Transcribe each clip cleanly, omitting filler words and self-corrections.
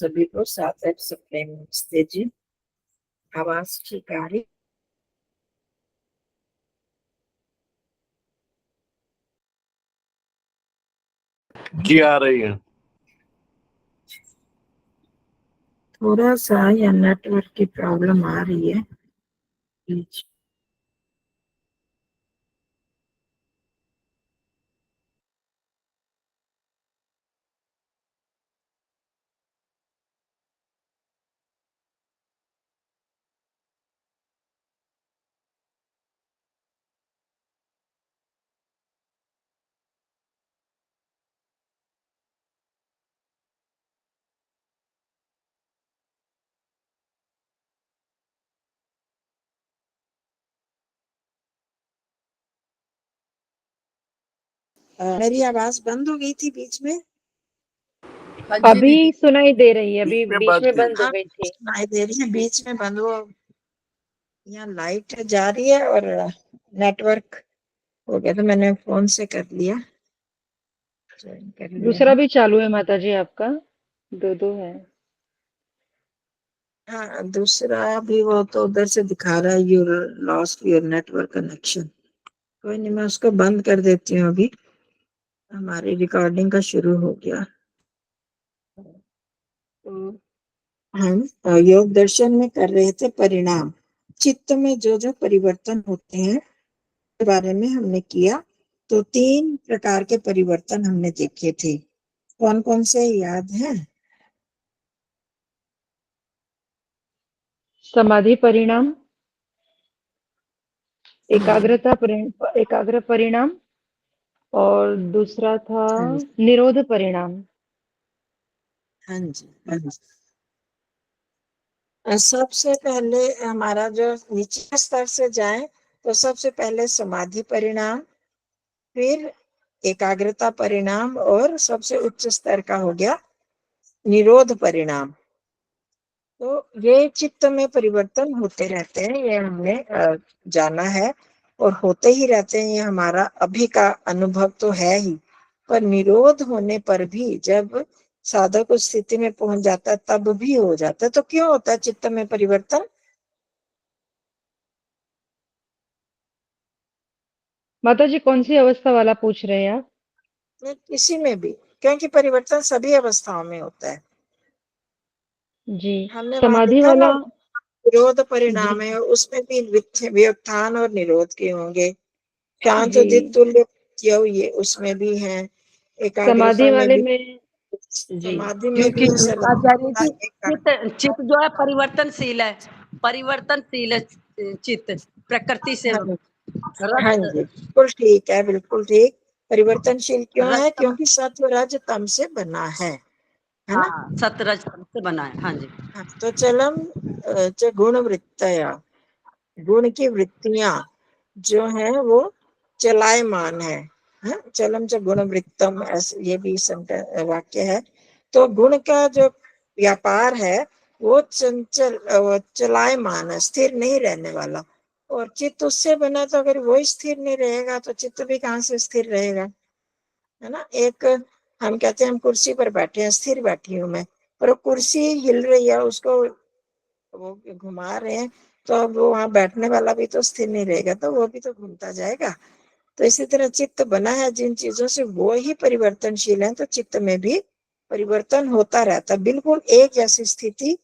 सभी को सादर से प्रेम नमस्ते जी। आवाज ठीक आ रही? जी आ रही है। थोड़ा सा या नेटवर्क की प्रॉब्लम आ रही है। मेरी आवाज बंद हो गई थी बीच में? अभी सुनाई दे रही है, अभी बीच में बंद हो हाँ, गई थी। सुनाई दे रही है, बीच में बंद हो। यहाँ लाइट जा रही है और नेटवर्क हो गया, तो मैंने फोन से कर लिया, ज्वाइन कर लिया। दूसरा भी चालू है माता जी आपका? दो है। हाँ, दूसरा भी वो तो उधर से दिखा रहा है, you're lost your network connection. कोई नहीं, मैं उसको बंद कर देती हूँ। अभी हमारी रिकॉर्डिंग का शुरू हो गया। तो हम योग दर्शन में कर रहे थे परिणाम। चित्त में जो जो परिवर्तन होते हैं के बारे में हमने किया। तो 3 प्रकार के परिवर्तन हमने देखे थे। कौन कौन से याद है? समाधि परिणाम, एकाग्र परिणाम, और दूसरा था हाँ निरोध परिणाम। जी, हाँ जी। सबसे पहले हमारा जो नीचे स्तर से जाए तो सबसे पहले समाधि परिणाम, फिर एकाग्रता परिणाम, और सबसे उच्च स्तर का हो गया निरोध परिणाम। तो ये चित्त में परिवर्तन होते रहते हैं, ये हमने जाना है और होते ही रहते हैं। ये हमारा अभी का अनुभव तो है ही, पर निरोध होने पर भी जब साधक उस स्थिति में पहुंच जाता है तब भी हो जाता है। तो क्यों होता है चित्त में परिवर्तन? माता जी कौन सी अवस्था वाला पूछ रहे हैं आप? किसी में भी, क्योंकि परिवर्तन सभी अवस्थाओं में होता है। जी, हमने वहां समाधि देखा ना, वाला। निरोध जी परिणाम है, उसमें भी व्युत्थान और निरोध के होंगे। शांत जी, उदित तुल्य ये उसमें भी है। समाधि एकाग्रता में वाले भी, में। जी, समाधि में भी क्योंकि है आचार्य सर्वथा जी एक। चित्त जो है परिवर्तनशील है चित्त प्रकृति से हाँ, हाँ रज जी, बिल्कुल ठीक है, बिल्कुल ठीक। परिवर्तनशील क्यों है? रज क्योंकि सत्व रज तम से बना है ना? हाँ सतरज से बना है। हाँ जी। हाँ, तो चलम च गुण वृत्तया, गुण की वृत्तियां जो है वो चलायमान है। चलम च गुण वृत्तम, ऐसे ये भी वाक्य है। तो गुण का जो व्यापार है वो चंचल, चलायमान है, स्थिर नहीं रहने वाला। और चित्त उससे बना, तो अगर वो स्थिर नहीं रहेगा तो चित्त भी कहाँ से स्थिर रहेगा? है ना। एक हम कहते हैं हम कुर्सी पर बैठे हैं, स्थिर बैठी हूँ मैं, पर वो कुर्सी हिल रही है, उसको वो घुमा रहे हैं, तो अब वो वहां बैठने वाला भी तो स्थिर नहीं रहेगा, तो वो भी तो घूमता जाएगा। तो इसी तरह चित्त बना है जिन चीजों से वो ही परिवर्तनशील है, तो चित्त में भी परिवर्तन होता रहता। बिल्कुल एक जैसी स्थिति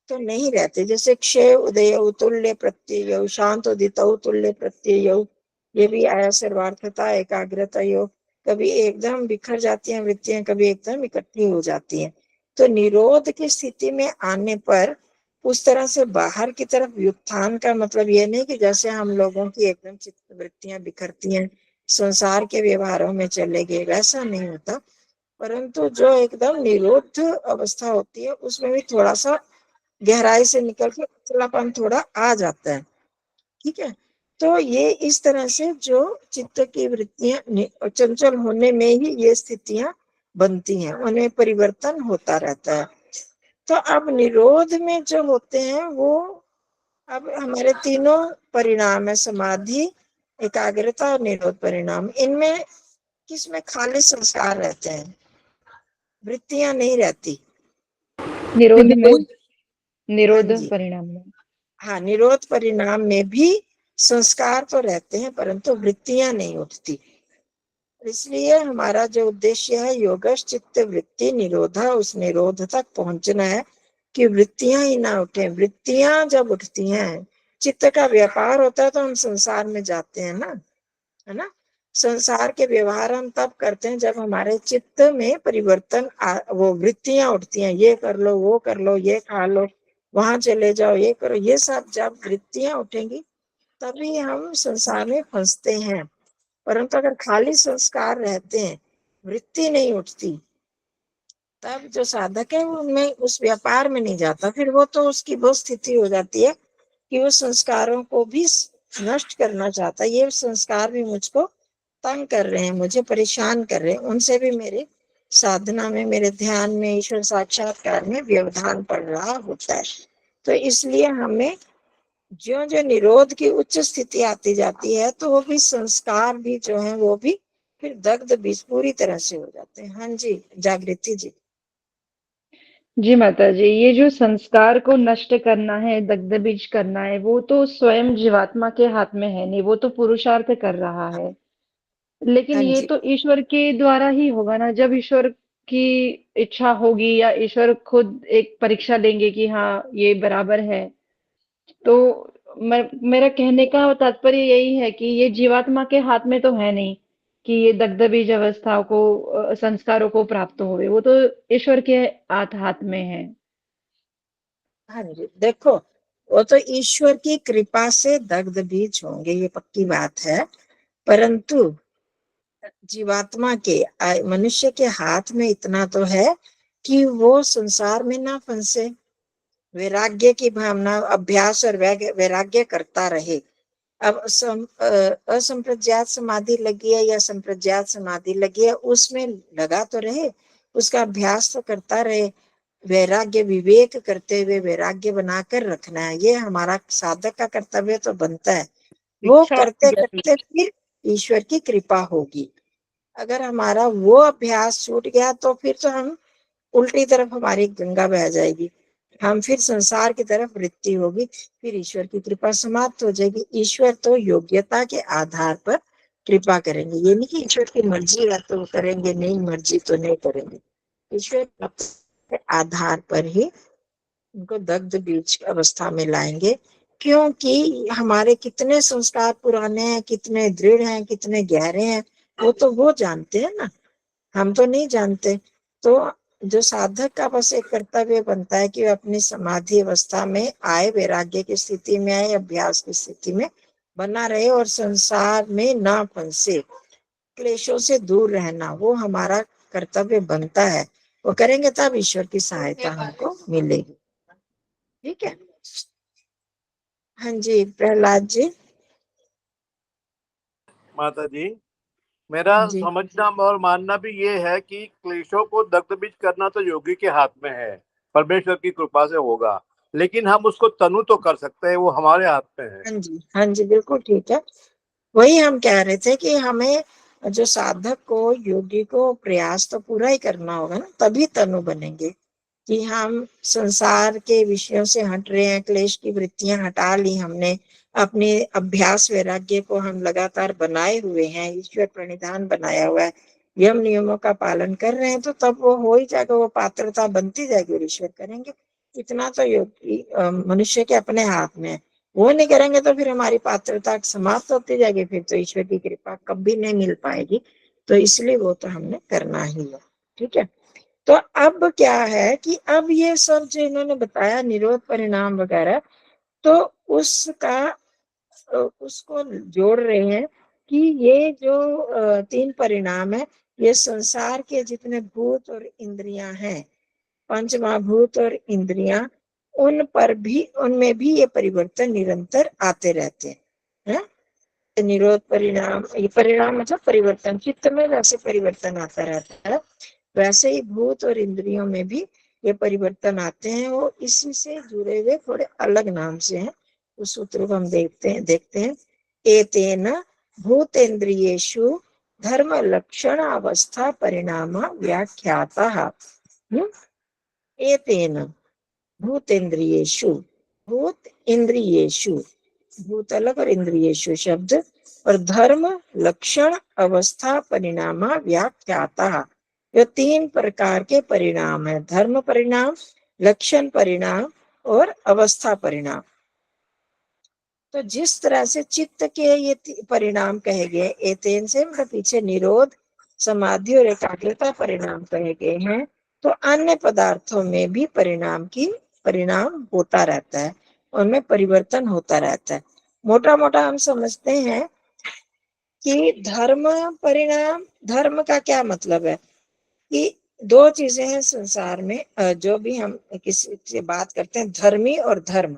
तो नहीं रहती। जैसे क्षय उदय तुल्य प्रत्यय, शांत उदित तुल्य प्रत्यय, ये भी आया सर्वार्थता एकाग्रता योग। कभी एकदम बिखर जाती हैं वृत्तियां, कभी एकदम इकट्ठी हो जाती हैं। तो निरोध की स्थिति में आने पर उस तरह से बाहर की तरफ व्युत्थान का मतलब ये नहीं कि जैसे हम लोगों की एकदम चित्त वृत्तियां बिखरती हैं, संसार के व्यवहारों में चले गए, वैसा नहीं होता। परंतु जो एकदम निरोध अवस्था होती है उसमें भी थोड़ा सा गहराई से निकल के उथलापन थोड़ा आ जाता है। ठीक है। तो ये इस तरह से जो चित्त की वृत्तियां चंचल होने में ही ये स्थितियां बनती हैं, उनमें परिवर्तन होता रहता है। तो अब निरोध में जो होते हैं वो, अब हमारे तीनों परिणाम है, समाधि एकाग्रता और निरोध परिणाम। इनमें किसमें खाली संस्कार रहते हैं, वृत्तियां नहीं रहती। निरोध में, हाँ निरोध जी, परिणाम में। हाँ, निरोध परिणाम में भी संस्कार तो रहते हैं परंतु वृत्तियां नहीं उठती। इसलिए हमारा जो उद्देश्य है योगश चित्त वृत्ति निरोधा, उस निरोध तक पहुंचना है कि वृत्तियां ही ना उठे। वृत्तियां जब उठती हैं, चित्त का व्यापार होता है तो हम संसार में जाते हैं ना, है ना। संसार के व्यवहार हम तब करते हैं जब हमारे चित्त में परिवर्तन वो वृत्तियां उठती हैं, ये कर लो, वो कर लो, ये खा लो, वहां चले जाओ, ये करो, ये सब जब वृत्तियां उठेंगी तभी हम संसार में फंसते हैं। परंतु अगर खाली संस्कार रहते हैं, वृत्ति नहीं उठती, तब जो साधक है वो उनमें उस व्यापार में नहीं जाता। फिर वो तो उसकी वो स्थिति हो जाती है कि वो संस्कारों को भी नष्ट करना चाहता है। ये संस्कार भी मुझको तंग कर रहे हैं, मुझे परेशान कर रहे हैं, उनसे भी मेरे साधना में, मेरे ध्यान में, ईश्वर साक्षात्कार में व्यवधान पड़ रहा होता है। तो इसलिए हमें जो जो निरोध की उच्च स्थिति आती जाती है तो वो भी संस्कार भी जो है वो भी फिर दग्ध बीज पूरी तरह से हो जाते हैं। हाँ जी, जागृति जी। जी माता जी, ये जो संस्कार को नष्ट करना है, दग्ध बीज करना है, वो तो स्वयं जीवात्मा के हाथ में है नहीं, वो तो पुरुषार्थ कर रहा है। लेकिन हाँ ये जी, तो ईश्वर के द्वारा ही होगा ना, जब ईश्वर की इच्छा होगी या ईश्वर खुद एक परीक्षा लेंगे कि हाँ ये बराबर है। तो मेरा कहने का तात्पर्य यही है कि ये जीवात्मा के हाथ में तो है नहीं कि ये दग्ध बीज अवस्थाओं को, संस्कारों को प्राप्त होवे, वो तो ईश्वर के हाथ में है। हाँ जी, देखो वो तो ईश्वर की कृपा से दग्ध बीज होंगे, ये पक्की बात है। परंतु जीवात्मा के मनुष्य के हाथ में इतना तो है कि वो संसार में ना फंसे, वैराग्य की भावना, अभ्यास और वैराग्य करता रहे। अब असंप्रज्ञात समाधि लगी है या संप्रज्ञात समाधि लगी है, उसमें लगा तो रहे, उसका अभ्यास तो करता रहे, वैराग्य विवेक करते हुए वैराग्य बनाकर रखना है, ये हमारा साधक का कर्तव्य तो बनता है। वो इच्छा करते करते फिर ईश्वर की कृपा होगी। अगर हमारा वो अभ्यास छूट गया तो फिर तो हम उल्टी तरफ हमारी गंगा बह जाएगी, हम फिर संसार की तरफ वृत्ति होगी, फिर ईश्वर की कृपा समाप्त हो जाएगी। ईश्वर तो योग्यता के आधार पर कृपा करेंगे, ये नहीं कि ईश्वर की मर्जी है तो करेंगे, नहीं मर्जी तो नहीं करेंगे। ईश्वर के आधार पर ही उनको दग्ध बीज अवस्था में लाएंगे, क्योंकि हमारे कितने संस्कार पुराने हैं, कितने दृढ़ हैं, कितने गहरे हैं, वो तो वो जानते हैं ना, हम तो नहीं जानते। तो जो साधक का बस एक कर्तव्य बनता है कि वे अपनी समाधि अवस्था में आए, वैराग्य की स्थिति में आए, अभ्यास की स्थिति में बना रहे और संसार में ना फंसे, क्लेशों से दूर रहना, वो हमारा कर्तव्य बनता है। वो करेंगे तब ईश्वर की सहायता हमको मिलेगी। ठीक है। हाँ जी, प्रहलाद जी। माता जी, मेरा हाँ जी, समझना और मानना भी ये है कि क्लेशों को दग्ध बीज करना तो योगी के हाथ में है, परमेश्वर की कृपा से होगा। लेकिन हम उसको तनु तो कर सकते हैं, वो हमारे हाथ में है। हाँ जी, हाँ जी, बिल्कुल ठीक है। वही हम कह रहे थे कि हमें जो साधक को, योगी को प्रयास तो पूरा ही करना होगा ना, तभी तनु बनेंगे। कि हम संसार के विषयों से हट रहे हैं, क्लेश की वृत्तियां हटा ली हमने, अपने अभ्यास वैराग्य को हम लगातार बनाए हुए हैं, ईश्वर प्रणिधान बनाया हुआ है, यम नियमों का पालन कर रहे हैं, तो तब वो हो ही जाएगा, वो पात्रता बनती जाएगी और ईश्वर करेंगे। इतना तो मनुष्य के अपने हाथ में है। वो नहीं करेंगे तो फिर हमारी पात्रता समाप्त होती जाएगी, फिर तो ईश्वर की कृपा कभी नहीं मिल पाएगी। तो इसलिए वो तो हमने करना ही है। ठीक है। तो अब क्या है कि अब ये सब जो इन्होंने बताया निरोध परिणाम वगैरह, तो उसका उसको जोड़ रहे हैं कि ये जो तीन परिणाम है, ये संसार के जितने भूत और इंद्रियां हैं, पंच महाभूत और इंद्रियां, उन पर भी, उनमें भी ये परिवर्तन निरंतर आते रहते हैं। निरोध परिणाम, ये परिणाम मतलब परिवर्तन, चित्त में वैसे परिवर्तन आता रहता है, वैसे ही भूत और इंद्रियों में भी ये परिवर्तन आते हैं। वो इसी से जुड़े हुए थोड़े अलग नाम से हैं, उस सूत्र को हम देखते हैं। एतेन भूतेन्द्रियेषु धर्म लक्षण अवस्था परिणाम व्याख्याता। एतेन, भूतेन्द्रियेषु, भूत इंद्रियेषु, भूत अलग और इंद्रियेषु शब्द, और धर्म लक्षण अवस्था परिणाम व्याख्याता। ये 3 प्रकार के परिणाम है, धर्म परिणाम, लक्षण परिणाम और अवस्था परिणाम। तो जिस तरह से चित्त के ये परिणाम कहे गए, एतेन से मतलब पीछे निरोध, समाधि और एकाग्रता परिणाम कहे गए हैं, तो अन्य पदार्थों में भी परिणाम होता रहता है, उनमें परिवर्तन होता रहता है। मोटा मोटा हम समझते हैं कि धर्म परिणाम, धर्म का क्या मतलब है कि 2 चीजें हैं संसार में, जो भी हम किसी से बात करते हैं, धर्मी और धर्म,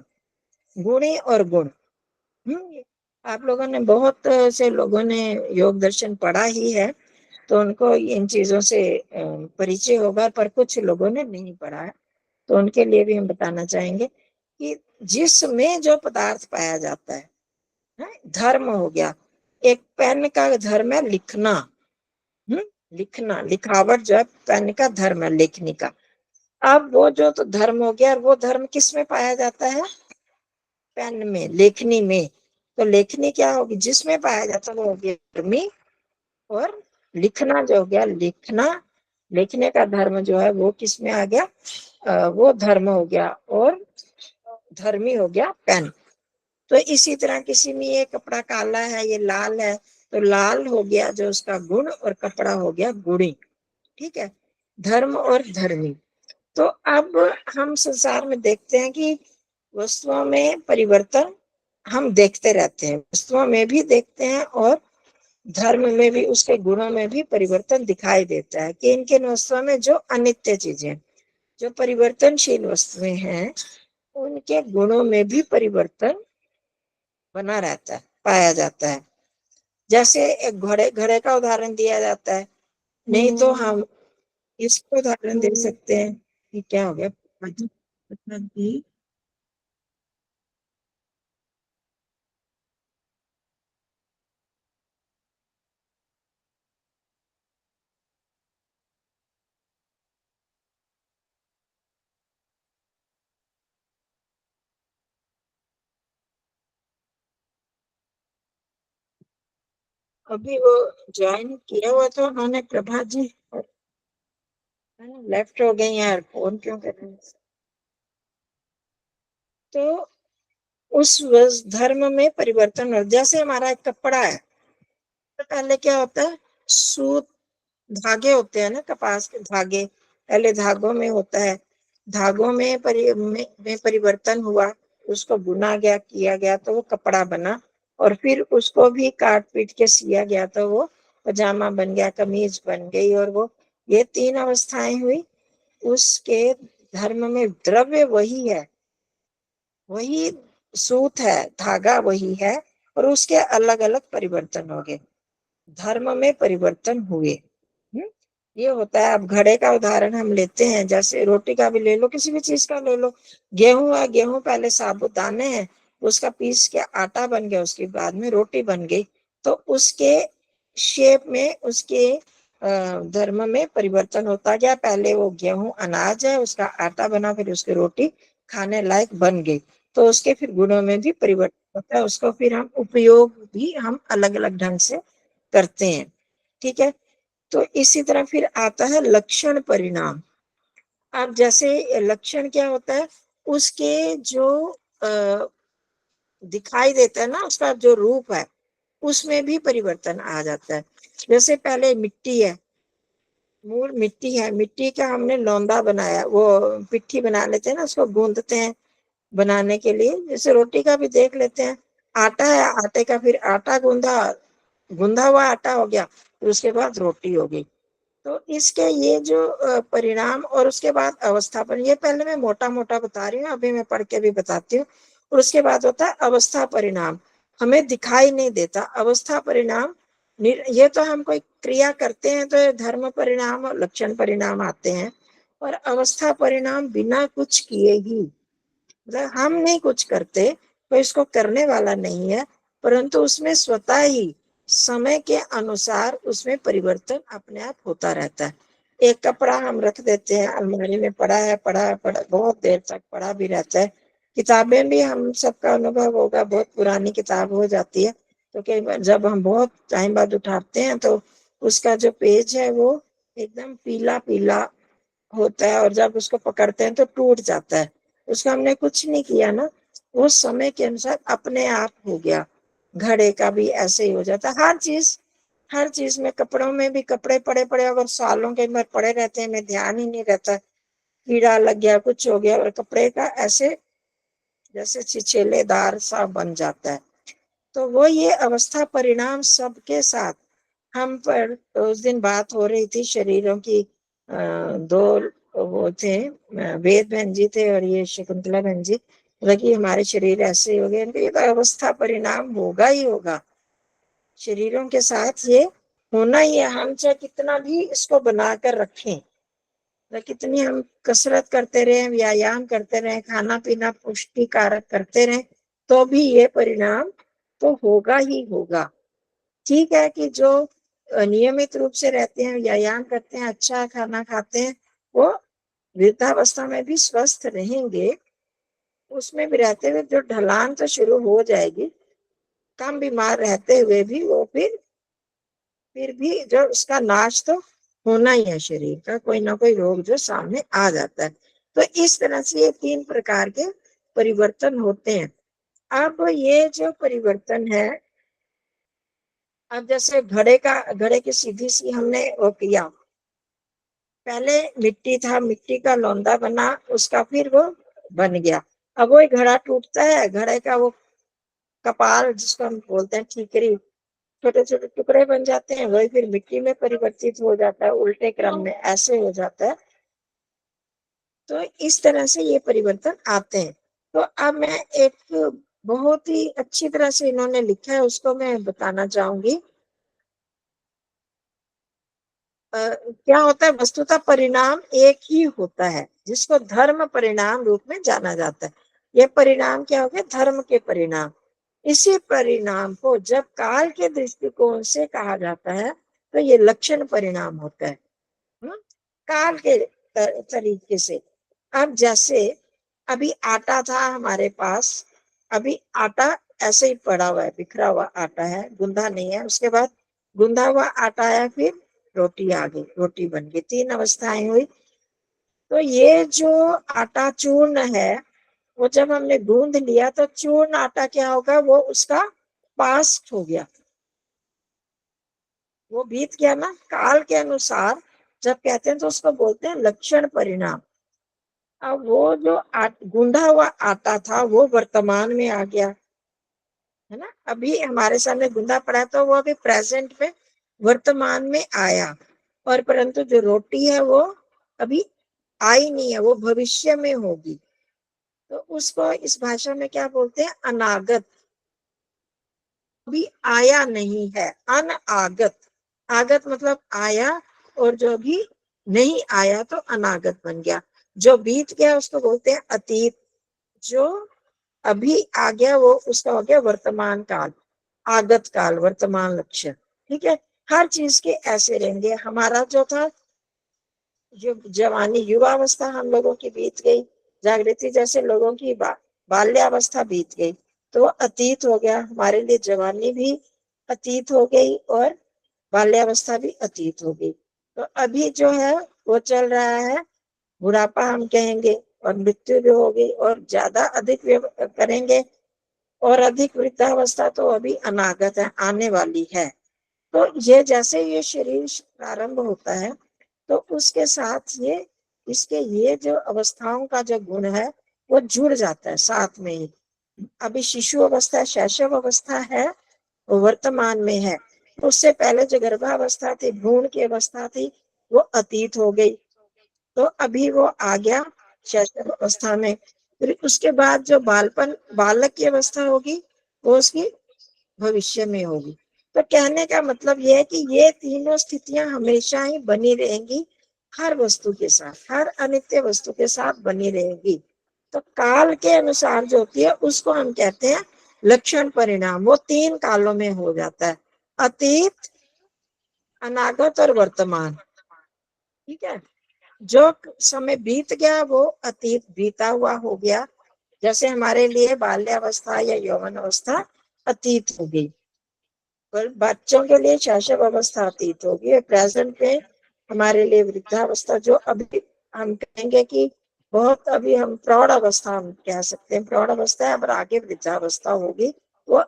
गुणी और गुण। आप लोगों ने, बहुत से लोगों ने योग दर्शन पढ़ा ही है, तो उनको इन चीजों से परिचय होगा, पर कुछ लोगों ने नहीं पढ़ा है, तो उनके लिए भी हम बताना चाहेंगे कि जिसमें जो पदार्थ पाया जाता है, धर्म हो गया। एक पेन का धर्म है लिखना, लिखना, लिखावट जो है पेन का धर्म है, लिखने का। अब वो जो तो धर्म हो गया, वो धर्म किस में पाया जाता है? पेन में, लेखनी में। तो लेखनी क्या होगी? जिसमें पाया जाता है वो हो गया धर्मी, और लिखना जो हो गया, लिखना, लिखने का धर्म जो है वो किस में आ गया? वो धर्म हो गया, और धर्मी हो गया पेन। तो इसी तरह किसी में ये कपड़ा काला है, ये लाल है, तो लाल हो गया जो उसका गुण, और कपड़ा हो गया गुणी। ठीक है, धर्म और धर्मी। तो अब हम संसार में देखते हैं कि वस्तुओं में परिवर्तन हम देखते रहते हैं, वस्तुओं में भी देखते हैं और धर्म में भी, उसके गुणों में भी परिवर्तन दिखाई देता है कि इनके वस्तुओं में जो अनित्य चीजें, जो परिवर्तनशील वस्तुएं हैं, उनके गुणों में भी परिवर्तन बना रहता है, पाया जाता है। जैसे एक घड़े का उदाहरण दिया जाता है, नहीं तो हम इसको उदाहरण दे सकते हैं कि क्या हो गया, मतलब कि अभी वो ज्वाइन किया हुआ था उन्होंने, प्रभा जी, लेफ्ट हो गई यार, फोन क्यों कर रहे हैं? तो उस धर्म में परिवर्तन हो, जैसे हमारा एक कपड़ा है, तो पहले क्या होता है, सूत, धागे होते हैं ना, कपास के धागे, पहले धागों में होता है, धागों में परिवर्तन हुआ, उसको बुना गया, किया गया, तो वो कपड़ा बना, और फिर उसको भी काट पीट के सिया गया, तो वो पजामा बन गया, कमीज बन गई, और वो, ये 3 अवस्थाएं हुई। उसके धर्म में द्रव्य वही है, वही सूत है, धागा वही है, और उसके अलग अलग परिवर्तन हो गए, धर्म में परिवर्तन हुए। ये होता है। अब घड़े का उदाहरण हम लेते हैं, जैसे रोटी का भी ले लो, किसी भी चीज का ले लो, गेहूं है, गेहूं पहले साबुदाने हैं, उसका पीस के आटा बन गया, उसके बाद में रोटी बन गई, तो उसके शेप में, उसके धर्म में परिवर्तन होता गया। पहले वो गेहूं अनाज है, उसका आटा बना, फिर उसकी रोटी खाने लायक बन गई, तो उसके फिर गुणों में भी परिवर्तन होता है, उसको फिर हम उपयोग भी हम अलग अलग ढंग से करते हैं। ठीक है, तो इसी तरह फिर आता है लक्षण परिणाम। अब जैसे लक्षण क्या होता है, उसके जो दिखाई देता है ना, उसका जो रूप है, उसमें भी परिवर्तन आ जाता है। जैसे पहले मिट्टी है, मूल मिट्टी है, मिट्टी का हमने लौंदा बनाया, वो पिट्ठी बना लेते हैं ना, उसको गूंदते हैं बनाने के लिए। जैसे रोटी का भी देख लेते हैं, आटा है, आटे का फिर आटा गूंदा हुआ आटा हो गया, फिर उसके बाद रोटी हो गई। तो इसके ये जो परिणाम, और उसके बाद अवस्था पर, ये पहले मैं मोटा मोटा बता रही हूँ, अभी मैं पढ़ के भी बताती हूँ। और उसके बाद होता है अवस्था परिणाम, हमें दिखाई नहीं देता अवस्था परिणाम। ये तो हम कोई क्रिया करते हैं तो धर्म परिणाम और लक्षण परिणाम आते हैं, और अवस्था परिणाम बिना कुछ किए ही, मतलब हम नहीं कुछ करते, कोई इसको करने वाला नहीं है, परंतु उसमें स्वतः ही समय के अनुसार उसमें परिवर्तन अपने आप होता रहता है। एक कपड़ा हम रख देते हैं अलमारी में, पड़ा बहुत देर तक पड़ा भी रहता है। किताबें भी हम सबका अनुभव होगा, बहुत पुरानी किताब हो जाती है तो कई बार जब हम बहुत टाइम बाद उठाते हैं तो उसका जो पेज है वो एकदम पीला पीला होता है, और जब उसको पकड़ते हैं तो टूट जाता है। उसका हमने कुछ नहीं किया ना, वो समय के अनुसार अपने आप हो गया। घड़े का भी ऐसे ही हो जाता है। हर चीज में, कपड़ों में भी, कपड़े पड़े पड़े अगर सालों के में पड़े रहते हैं, हमें ध्यान ही नहीं रहता, कीड़ा लग गया, कुछ हो गया, और कपड़े का ऐसे जैसे छिछेलेदार सा बन जाता है। तो वो ये अवस्था परिणाम सबके साथ हम पर। उस दिन बात हो रही थी शरीरों की, दो वो थे, वेद बहन जी थे और ये शकुंतला बहन जी, लगी हमारे शरीर ऐसे हो गए, ये तो अवस्था परिणाम होगा ही होगा, शरीरों के साथ ये होना ही है। हम चाहे कितना भी इसको बनाकर रखें, कितनी हम कसरत करते रहे, व्यायाम करते रहे, खाना पीना पुष्टिकारक करते रहे, तो भी ये परिणाम तो होगा ही होगा। ठीक है कि जो नियमित रूप से रहते हैं, व्यायाम करते हैं, अच्छा खाना खाते हैं, वो वृद्धावस्था में भी स्वस्थ रहेंगे। उसमें भी रहते हुए जो ढलान तो शुरू हो जाएगी, कम बीमार रहते हुए भी वो फिर भी जो उसका नाश तो होना ही है, शरीर का कोई ना कोई रोग जो सामने आ जाता है। तो इस तरह से ये 3 प्रकार के परिवर्तन होते हैं। अब ये जो परिवर्तन है, अब जैसे घड़े की सीधी सी हमने वो किया, पहले मिट्टी था, मिट्टी का लौंदा बना, उसका फिर वो बन गया। अब वो घड़ा टूटता है, घड़े का वो कपाल जिसको हम बोलते हैं ठीकरी, छोटे छोटे टुकड़े बन जाते हैं, वही फिर मिट्टी में परिवर्तित हो जाता है, उल्टे क्रम में ऐसे हो जाता है। तो इस तरह से ये परिवर्तन आते हैं। तो अब मैं एक बहुत ही अच्छी तरह से इन्होंने लिखा है, उसको मैं बताना चाहूंगी। क्या होता है, वस्तुतः परिणाम एक ही होता है, जिसको धर्म परिणाम रूप में जाना जाता है। ये परिणाम क्या हो गया, धर्म के परिणाम। इसी परिणाम को जब काल के दृष्टिकोण से कहा जाता है तो ये लक्षण परिणाम होता है, काल के तरीके से। अब जैसे अभी आटा था हमारे पास, अभी आटा ऐसे ही पड़ा हुआ है, बिखरा हुआ आटा है, गुंदा नहीं है। उसके बाद गुंदा हुआ आटा है, फिर रोटी आ गई, रोटी बन गई, 3 अवस्थाएं हुई। तो ये जो आटा चूर्ण है, वो जब हमने गूंद लिया तो चूर्ण आटा क्या होगा, वो उसका पास्ट हो गया, वो बीत गया ना काल के अनुसार। जब कहते हैं तो उसको बोलते हैं लक्षण परिणाम। अब वो जो गूंधा हुआ आटा था वो वर्तमान में आ गया, है ना, अभी हमारे सामने गूंधा पड़ा है, तो वो अभी प्रेजेंट में वर्तमान में आया। और परंतु जो रोटी है वो अभी आई नहीं है, वो भविष्य में होगी। तो उसको इस भाषा में क्या बोलते हैं, अनागत। अभी आया नहीं है, अनागत। आगत मतलब आया, और जो भी नहीं आया तो अनागत बन गया। जो बीत गया उसको बोलते हैं अतीत, जो अभी आ गया वो उसका हो गया वर्तमान काल, आगत काल, वर्तमान लक्ष्य। ठीक है, हर चीज के ऐसे रहेंगे। हमारा जो था, जो जवानी युवावस्था हम लोगों की बीत गई, जागृति जैसे लोगों की बाल्यावस्था बीत गई, तो अतीत हो गया हमारे लिए। जवानी भी अतीत हो गई और बाल्यावस्था भी अतीत हो गई। तो अभी जो है वो चल रहा है बुढ़ापा, हम कहेंगे, और मृत्यु भी होगी, और ज्यादा अधिक करेंगे, और अधिक वृद्धावस्था तो अभी अनागत है, आने वाली है। तो ये जैसे ये शरीर प्रारंभ होता है तो उसके साथ ये इसके ये जो अवस्थाओं का जो गुण है वो जुड़ जाता है साथ में ही। अभी शिशु अवस्था, शैशव अवस्था है, वो वर्तमान में है। उससे पहले जो गर्भावस्था थी, भ्रूण की अवस्था थी, वो अतीत हो गई, तो अभी वो आ गया शैशव अवस्था में। फिर उसके बाद जो बालक की अवस्था होगी वो उसकी भविष्य में होगी। तो कहने का मतलब यह है कि ये तीनों स्थितियां हमेशा ही बनी रहेंगी, हर वस्तु के साथ, हर अनित्य वस्तु के साथ बनी रहेगी। तो काल के अनुसार जो होती है उसको हम कहते हैं लक्षण परिणाम। वो 3 कालों में हो जाता है, अतीत, अनागत और वर्तमान। ठीक है, जो समय बीत गया वो अतीत बीता हुआ हो गया। जैसे हमारे लिए बाल्यावस्था या यौवन अवस्था अतीत हो गई, पर बच्चों के लिए शैशव अवस्था अतीत होगी। प्रेजेंट में हमारे लिए वृद्धावस्था, जो अभी हम कहेंगे कि बहुत अभी हम प्रौढ़ अवस्था हम कह सकते हैं, प्रौढ़ अवस्था है, अब आगे वृद्धावस्था होगी, वो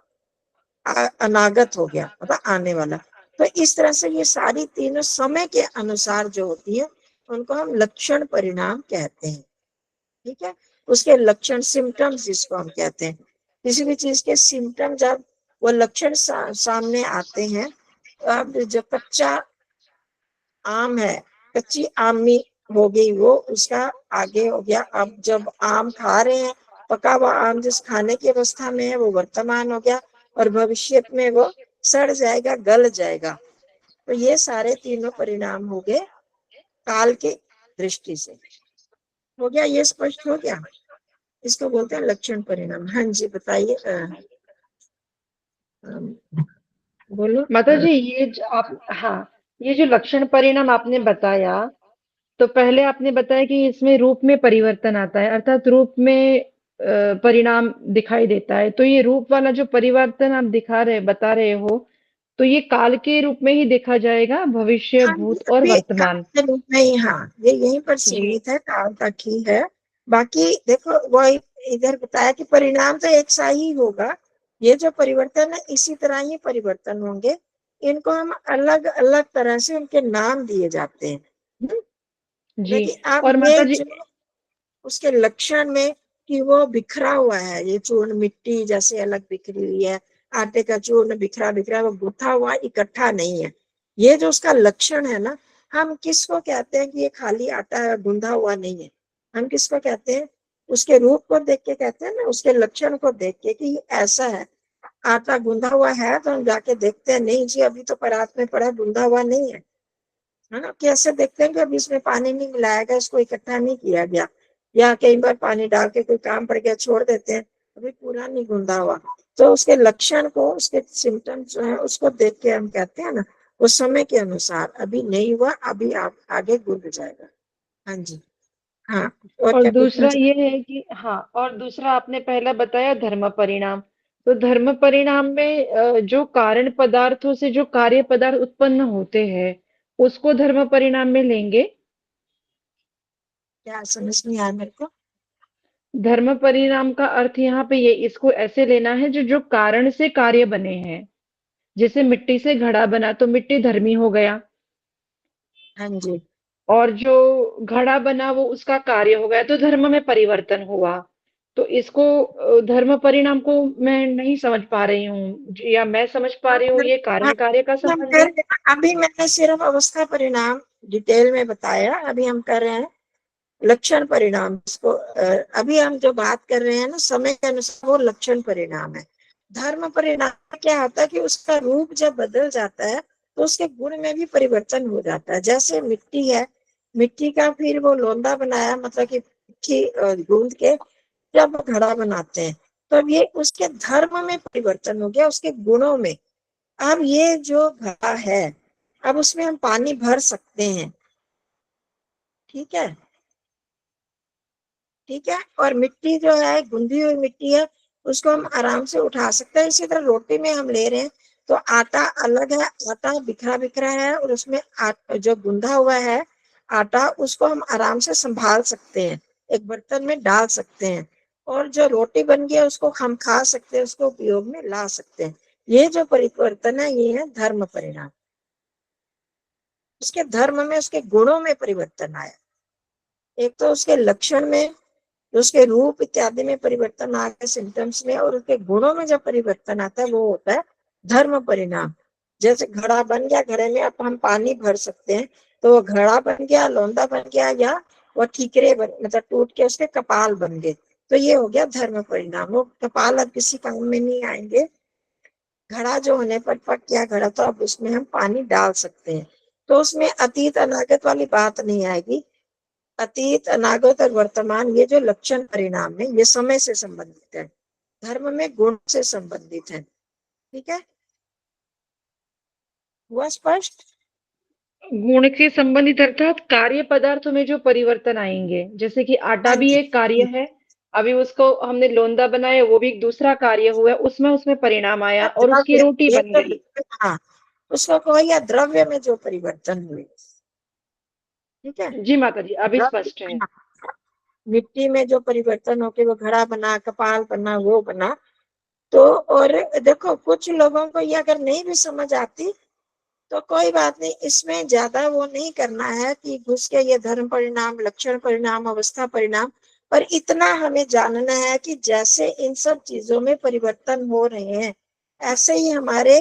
अनागत हो गया, मतलब आने वाला। तो इस तरह से ये सारी तीनों समय के अनुसार जो होती है उनको हम लक्षण परिणाम कहते हैं। ठीक है, उसके लक्षण सिम्टम्स जिसको हम कहते हैं, किसी भी चीज के सिम्टम जब वो लक्षण सामने आते हैं। अब जो कच्चा आम है, कच्ची आमी हो गई, वो उसका आगे हो गया। अब जब आम खा रहे हैं, पका हुआ आम जिस खाने की अवस्था में है वो वर्तमान हो गया, और भविष्य में वो सड़ जाएगा, गल जाएगा। तो ये सारे तीनों परिणाम हो गए काल के दृष्टि से। हो गया, ये स्पष्ट हो गया। इसको बोलते हैं लक्षण परिणाम। हाँ जी, बताइए। बोलो। माता जी, ये आप, हाँ, ये जो लक्षण परिणाम आपने बताया, तो पहले आपने बताया कि इसमें रूप में परिवर्तन आता है, अर्थात रूप में परिणाम दिखाई देता है। तो ये रूप वाला जो परिवर्तन आप बता रहे हो, तो ये काल के रूप में ही देखा जाएगा, भविष्य, हाँ, ये भूत और अभी काल वर्तमान। के रूप में ही, हाँ, ये यहीं पर जी। सीमित है, काल तक ही है। बाकी देखो, वो इधर बताया कि परिणाम तो एक सा ही होगा। ये जो परिवर्तन है इसी तरह ही परिवर्तन होंगे। इनको हम अलग अलग तरह से उनके नाम दिए जाते हैं। जी। लेकिन अब और माता ये जी, जो उसके लक्षण में कि वो बिखरा हुआ है, ये चूर्ण मिट्टी जैसे अलग बिखरी हुई है, आटे का चूर्ण बिखरा बिखरा, वो गुथा हुआ इकट्ठा नहीं है। ये जो उसका लक्षण है ना, हम किसको कहते हैं कि ये खाली आटा है, गूंधा हुआ नहीं है। हम किसको कहते हैं? उसके रूप को देख के कहते हैं ना, उसके लक्षण को देख के कि ये ऐसा है। आटा गूंधा हुआ है तो हम जाके देखते हैं, नहीं जी अभी तो परात में पड़ा, गूंधा हुआ नहीं है ना। कैसे देखते हैं कि अभी इसमें पानी नहीं मिलाया गया, इसको इकट्ठा नहीं किया गया, या कई बार पानी डाल के कोई काम पड़ गया छोड़ देते हैं, अभी पूरा नहीं गूंदा हुआ। तो उसके लक्षण को, उसके सिम्टम्स जो है उसको देख के हम कहते हैं ना, वो समय के अनुसार अभी नहीं हुआ, अभी आप आगे गूंद जाएगा। हाँ जी। हाँ, और और क्या पूछना दूसरा चाहते? ये है कि, हाँ, और दूसरा आपने पहला बताया धर्म परिणाम। तो धर्म परिणाम में जो कारण पदार्थों से जो कार्य पदार्थ उत्पन्न होते हैं, उसको धर्म परिणाम में लेंगे। क्या समझ नहीं आया मेरे को? धर्म परिणाम का अर्थ यहाँ पे ये, इसको ऐसे लेना है, जो जो कारण से कार्य बने हैं। जैसे मिट्टी से घड़ा बना तो मिट्टी धर्मी हो गया, हाँ जी। और जो घड़ा बना वो उसका कार्य हो गया, तो धर्म में परिवर्तन हुआ। तो इसको धर्म परिणाम को मैं नहीं समझ पा रही हूँ, या मैं समझ पा रही हूँ, ये हाँ, कारण कार्य का हम संबंध कर है। रहे हैं, अभी मैंने सिर्फ अवस्था परिणाम डिटेल में बताया, अभी हम कर रहे हैं लक्षण परिणाम। इसको अभी हम जो बात कर रहे हैं ना समय के अनुसार, वो लक्षण परिणाम है। धर्म परिणाम क्या होता है कि उसका रूप जब बदल जाता है तो उसके गुण में भी परिवर्तन हो जाता है। जैसे मिट्टी है, मिट्टी का फिर वो लोंदा बनाया, मतलब कि गूंद के जब घड़ा बनाते हैं, तो अब ये उसके धर्म में परिवर्तन हो गया, उसके गुणों में। अब ये जो घड़ा है, अब उसमें हम पानी भर सकते हैं। ठीक है, ठीक है। और मिट्टी जो है, गुंदी हुई मिट्टी है, उसको हम आराम से उठा सकते हैं। इसी तरह रोटी में हम ले रहे हैं तो आटा अलग है, आटा बिखरा बिखरा है, और उसमें जो गुंदा हुआ है आटा, उसको हम आराम से संभाल सकते हैं, एक बर्तन में डाल सकते हैं, और जो रोटी बन गया उसको हम खा सकते हैं, उसको उपयोग में ला सकते हैं। ये जो परिवर्तन है ये है धर्म परिणाम। उसके धर्म में, उसके गुणों में परिवर्तन आया। एक तो उसके लक्षण में, उसके रूप इत्यादि में परिवर्तन आ गया, सिम्टम्स में, और उसके गुणों में जब परिवर्तन आता है वो होता है धर्म परिणाम। जैसे घड़ा बन गया, घड़े में अब हम पानी भर सकते हैं, तो वो घड़ा बन गया, लौंदा बन गया, या वो ठीकरे मतलब टूट के उसके कपाल बन गए, तो ये हो गया धर्म परिणाम। वो कपाल अब किसी काम में नहीं आएंगे। घड़ा जो होने पर पक गया घड़ा, तो अब उसमें हम पानी डाल सकते हैं, तो उसमें अतीत अनागत वाली बात नहीं आएगी। अतीत अनागत और वर्तमान, ये जो लक्षण परिणाम है ये समय से संबंधित है, धर्म में गुण से संबंधित है। ठीक है, हुआ स्पष्ट? गुण के संबंधित अर्थात कार्य पदार्थों में जो परिवर्तन आएंगे, जैसे कि आटा हाँ भी जी, एक कार्य है, अभी उसको हमने लोंदा बनाया, वो भी एक दूसरा कार्य हुआ, उसमें परिणाम आया और उसकी द्रव्य, रोटी ये बन तो गई। हाँ, उसको कहो या द्रव्य में जो परिवर्तन हुए, ठीक है। जी माता जी, अभी द्रव्य, स्पष्ट है। हाँ, मिट्टी में जो परिवर्तन होके वो घड़ा बना, कपाल बना, वो बना। तो और देखो कुछ लोगों को ये अगर नहीं भी समझ आती तो कोई बात नहीं, इसमें ज्यादा वो नहीं करना है कि घुस के ये धर्म परिणाम, लक्षण परिणाम, अवस्था परिणाम, पर इतना हमें जानना है कि जैसे इन सब चीजों में परिवर्तन हो रहे हैं, ऐसे ही हमारे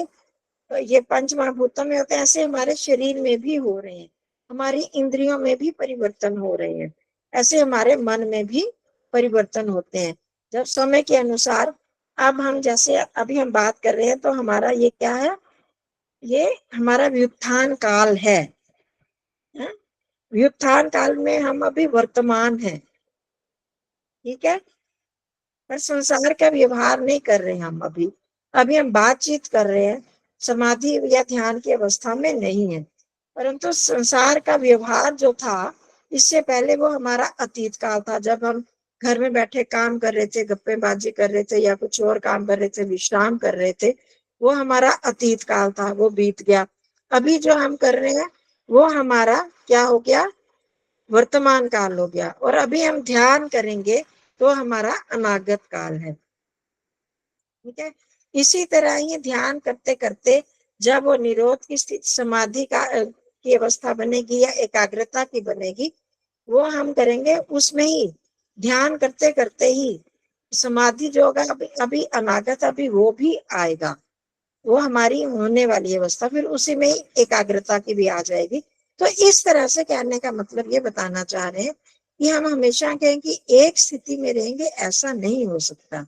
ये पंच महाभूतों में होते हैं, ऐसे हमारे शरीर में भी हो रहे हैं, हमारी इंद्रियों में भी परिवर्तन हो रहे हैं, ऐसे हमारे मन में भी परिवर्तन होते हैं जब समय के अनुसार। अब हम जैसे अभी हम बात कर रहे हैं तो हमारा ये क्या है, ये हमारा व्युत्थान काल है, हैं? व्युत्थान काल में हम अभी वर्तमान है, ठीक है। पर संसार का व्यवहार नहीं कर रहे हैं हम अभी, अभी हम बातचीत कर रहे हैं, समाधि या ध्यान की अवस्था में नहीं है। परंतु संसार का व्यवहार जो था, इससे पहले वो हमारा अतीत काल था, जब हम घर में बैठे काम कर रहे थे, गप्पेबाजी कर रहे थे या कुछ और काम कर रहे थे, विश्राम कर रहे थे, वो हमारा अतीत काल था, वो बीत गया। अभी जो हम कर रहे हैं वो हमारा क्या हो गया, वर्तमान काल हो गया। और अभी हम ध्यान करेंगे तो हमारा अनागत काल है, ठीक है। इसी तरह ही ध्यान करते करते जब वो निरोध की स्थिति, समाधि का की अवस्था बनेगी या एकाग्रता की बनेगी, वो हम करेंगे उसमें ही, ध्यान करते करते ही समाधि जो होगा, अभी अनागत अभी वो भी आएगा, वो हमारी होने वाली अवस्था, फिर उसी में ही एकाग्रता की भी आ जाएगी। तो इस तरह से कहने का मतलब ये बताना चाह रहे हैं कि हम हमेशा कहें कि एक स्थिति में रहेंगे, ऐसा नहीं हो सकता।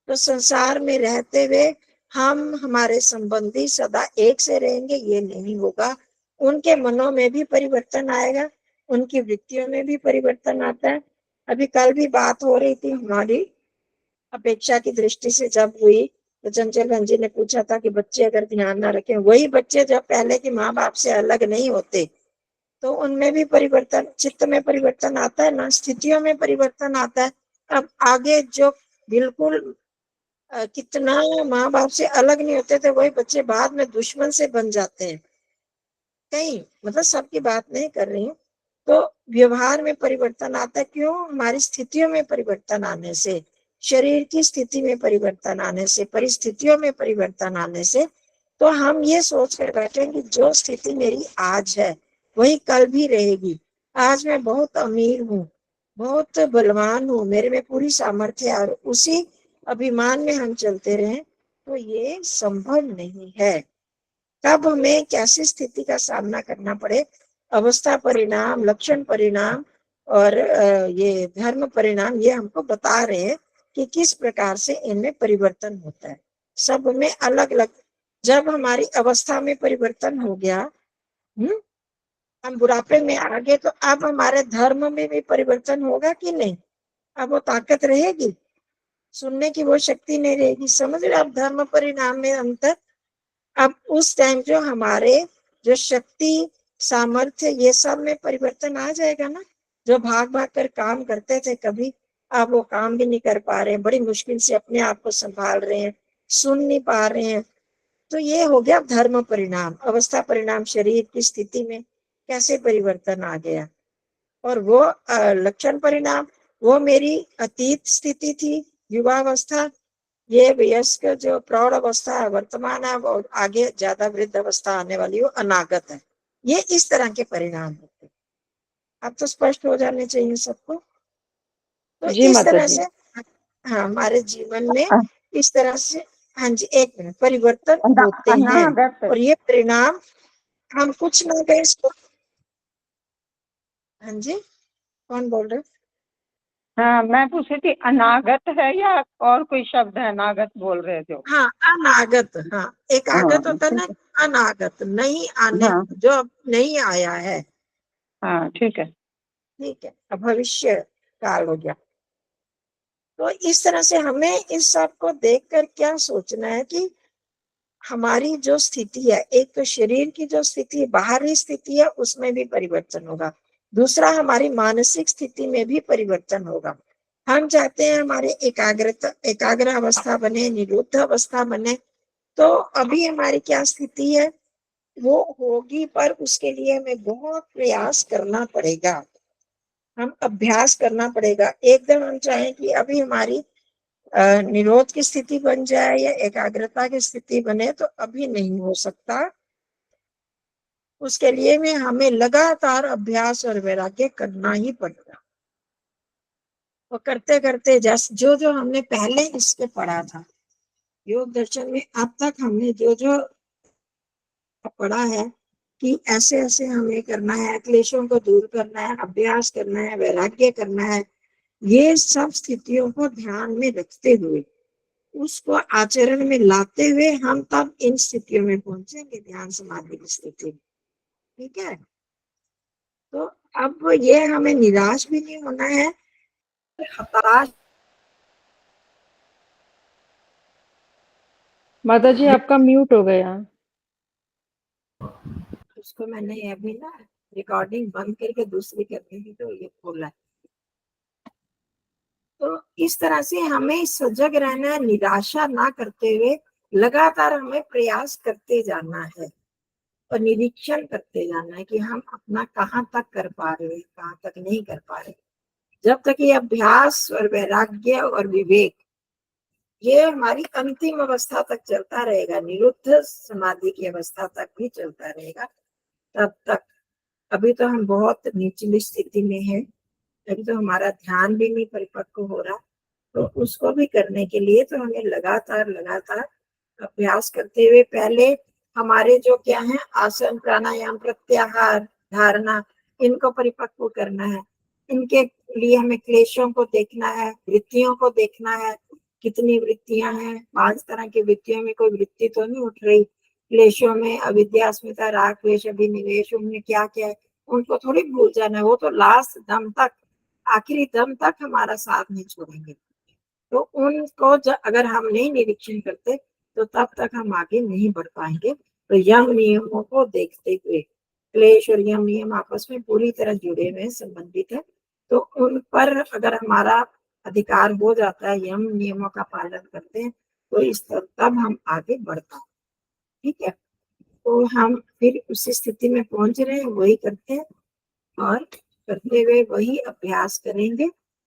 तो संसार में रहते हुए हम हमारे संबंधी सदा एक से रहेंगे, ये नहीं होगा। उनके मनों में भी परिवर्तन आएगा, उनकी वृत्तियों में भी परिवर्तन आता है। अभी कल भी बात हो रही थी हमारी अपेक्षा की दृष्टि से जब हुई, तो चंचल बहन जी ने पूछा था कि बच्चे अगर ध्यान ना रखें, वही बच्चे जब पहले के माँ बाप से अलग नहीं होते तो उनमें भी परिवर्तन, चित्त में परिवर्तन आता है ना, स्थितियों में परिवर्तन आता है। अब आगे जो बिल्कुल कितना माँ बाप से अलग नहीं होते थे, वही बच्चे बाद में दुश्मन से बन जाते हैं। कहीं मतलब सबकी बात नहीं कर रही हूँ। तो व्यवहार में परिवर्तन आता है, क्यों? हमारी स्थितियों में परिवर्तन आने से, शरीर की स्थिति में परिवर्तन आने से, परिस्थितियों में परिवर्तन आने से। तो हम ये सोच कर बैठे कि जो स्थिति मेरी आज है वही कल भी रहेगी। आज मैं बहुत अमीर हूँ, बहुत बलवान हूँ, मेरे में पूरी सामर्थ्य है, और उसी अभिमान में हम चलते रहें तो ये संभव नहीं है। कब हमें कैसी स्थिति का सामना करना पड़े, अवस्था परिणाम, लक्षण परिणाम और ये धर्म परिणाम, ये हमको बता रहे हैं कि किस प्रकार से इनमें परिवर्तन होता है। सब में अलग अलग, जब हमारी अवस्था में परिवर्तन हो गया, हम बुढ़ापे में आ गए, तो अब हमारे धर्म में भी परिवर्तन होगा कि नहीं? अब वो ताकत रहेगी, सुनने की वो शक्ति नहीं रहेगी। समझ रहे? अब धर्म परिणाम में अंतर। अब उस टाइम जो हमारे जो शक्ति, सामर्थ्य, ये सब में परिवर्तन आ जाएगा ना। जो भाग भाग कर काम करते थे कभी, अब वो काम भी नहीं कर पा रहे हैं, बड़ी मुश्किल से अपने आप को संभाल रहे हैं, सुन नहीं पा रहे हैं। तो ये हो गया धर्म परिणाम, अवस्था परिणाम, शरीर की स्थिति में कैसे परिवर्तन आ गया। और वो लक्षण परिणाम, वो मेरी अतीत स्थिति थी, युवावस्था। ये वयस्क जो प्रौढ़ अवस्था है, वर्तमान है, वो आगे ज्यादा वृद्ध अवस्था आने वाली हो, अनागत है। ये इस तरह के परिणाम होते हैं। अब तो स्पष्ट हो जाने चाहिए सबको। तो जी इस माता तरह जी। से हाँ, हमारे जीवन में इस तरह से, हाँ जी, एक मिनट, परिवर्तन होते हैं। अनागत। और ये परिणाम हम कुछ ना कहें इसको। हाँ जी, कौन बोल रहे? हाँ, मैं पूछ रही थी अनागत है या और कोई शब्द है? अनागत बोल रहे थे। हाँ, अनागत। हाँ, एक आगत हाँ होता है ना, ठीक है। अनागत, नहीं आने, हाँ जो अब नहीं आया है, हाँ ठीक है। ठीक है, अब भविष्य काल हो गया। तो इस तरह से हमें इस सब को देखकर क्या सोचना है कि हमारी जो स्थिति है, एक तो शरीर की जो स्थिति बाहरी स्थिति है उसमें भी परिवर्तन होगा, दूसरा हमारी मानसिक स्थिति में भी परिवर्तन होगा। हम चाहते हैं हमारे एकाग्र अवस्था बने, निरुद्ध अवस्था बने, तो अभी हमारी क्या स्थिति है वो होगी, पर उसके लिए हमें बहुत प्रयास करना पड़ेगा, हम अभ्यास करना पड़ेगा। एकदम हम चाहें कि अभी हमारी निरोध की स्थिति बन जाए या एकाग्रता की स्थिति बने, तो अभी नहीं हो सकता। उसके लिए में हमें लगातार अभ्यास और वैराग्य करना ही पड़ेगा। और करते करते जैसे जो जो हमने पहले इसके पढ़ा था योग दर्शन में, अब तक हमने जो जो पढ़ा है कि ऐसे ऐसे हमें करना है, क्लेशों को दूर करना है, अभ्यास करना है, वैराग्य करना है, ये सब स्थितियों को ध्यान में रखते हुए, उसको आचरण में लाते हुए हम तब इन स्थितियों में पहुंचेंगे, ध्यान समाधि की स्थिति। ठीक है, तो अब ये हमें निराश भी नहीं होना है, हताश। माता जी आपका म्यूट हो गया। उसको मैंने अभी ना रिकॉर्डिंग बंद करके दूसरी करने की तो ये खोला है। तो इस तरह से हमें सजग रहना है, निराशा ना करते हुए लगातार हमें प्रयास करते जाना है और निरीक्षण करते जाना है कि हम अपना कहाँ तक कर पा रहे हैं, कहाँ तक नहीं कर पा रहे। जब तक ये अभ्यास और वैराग्य और विवेक ये हमारी अंतिम अवस्था तक चलता रहेगा, निरुद्ध समाधि की अवस्था तक भी चलता रहेगा, तब तक अभी तो हम बहुत निचली स्थिति में हैं, अभी तो हमारा ध्यान भी नहीं परिपक्व हो रहा। तो उसको भी करने के लिए तो हमें लगातार लगातार अभ्यास करते हुए पहले हमारे जो क्या है आसन, प्राणायाम, प्रत्याहार, धारणा, इनको परिपक्व करना है। इनके लिए हमें क्लेशों को देखना है, वृत्तियों को देखना है, कितनी वृत्तियां हैं, 5 तरह की वृत्तियों में कोई वृत्ति तो नहीं उठ रही। क्लेशों में अविद्या, अस्मिता, राग, द्वेष, अभिनिवेश, उनमें क्या क्या है उनको थोड़ी भूल जाना है, वो तो लास्ट दम तक, आखिरी दम तक हमारा साथ नहीं छोड़ेंगे। तो उनको अगर हम नहीं निरीक्षण करते तो तब तक हम आगे नहीं बढ़ पाएंगे। तो यम नियमों को देखते हुए, क्लेश और यम नियम आपस में पूरी तरह जुड़े हुए संबंधित है, तो उन पर अगर हमारा अधिकार हो जाता है, यम नियमों का पालन करते हैं, तो इस तब हम आगे बढ़ पाए। ठीक है, तो हम फिर उसी स्थिति में पहुंच रहे हैं, वही करते हैं और करते हुए वही अभ्यास करेंगे।